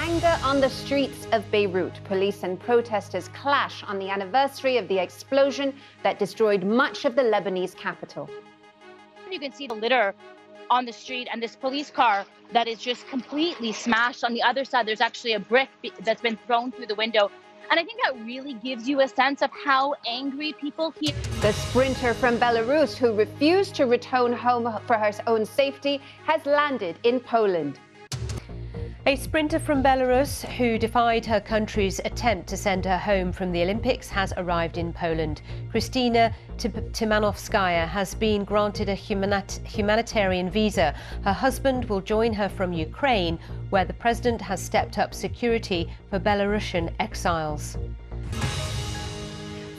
Anger on the streets of Beirut. Police and protesters clash on the anniversary of the explosion that destroyed much of the Lebanese capital. You can see the litter on the street and this police car that is just completely smashed. On the other side, there's actually a brick that's been thrown through the window. And I think that really gives you a sense of how angry people here. The sprinter from Belarus who refused to return home for her own safety has landed in Poland. A sprinter from Belarus who defied her country's attempt to send her home from the Olympics has arrived in Poland. Krystina Timanovskaya has been granted a humanitarian visa. Her husband will join her from Ukraine, where the president has stepped up security for Belarusian exiles.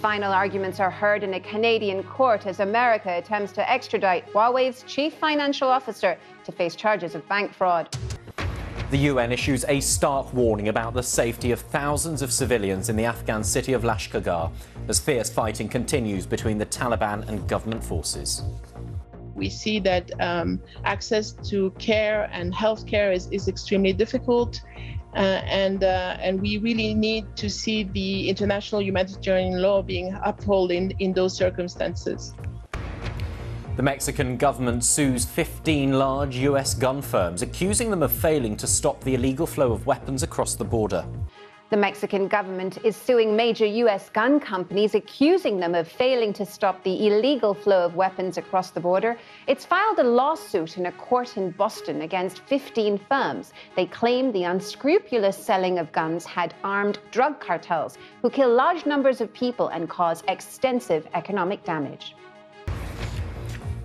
Final arguments are heard in a Canadian court as America attempts to extradite Huawei's chief financial officer to face charges of bank fraud. The UN issues a stark warning about the safety of thousands of civilians in the Afghan city of Lashkargah as fierce fighting continues between the Taliban and government forces. We see that access to care and health care is extremely difficult, and we really need to see the international humanitarian law being upheld in those circumstances. The Mexican government sues 15 large US gun firms, accusing them of failing to stop the illegal flow of weapons across the border. The Mexican government is suing major US gun companies, accusing them of failing to stop the illegal flow of weapons across the border. It's filed a lawsuit in a court in Boston against 15 firms. They claim the unscrupulous selling of guns had armed drug cartels who kill large numbers of people and cause extensive economic damage.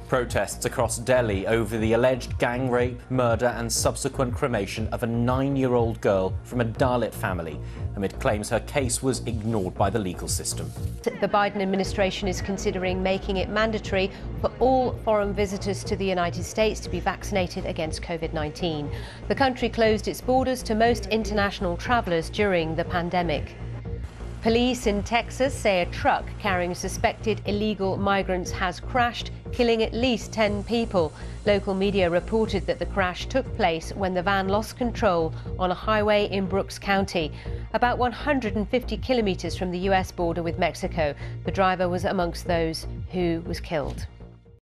Protests across Delhi over the alleged gang rape, murder and subsequent cremation of a 9-year-old girl from a Dalit family, amid claims her case was ignored by the legal system. The Biden administration is considering making it mandatory for all foreign visitors to the United States to be vaccinated against Covid-19. The country closed its borders to most international travelers during the pandemic. Police in Texas say a truck carrying suspected illegal migrants has crashed, killing at least 10 people. Local media reported that the crash took place when the van lost control on a highway in Brooks County, about 150 kilometers from the US border with Mexico. The driver was amongst those who was killed.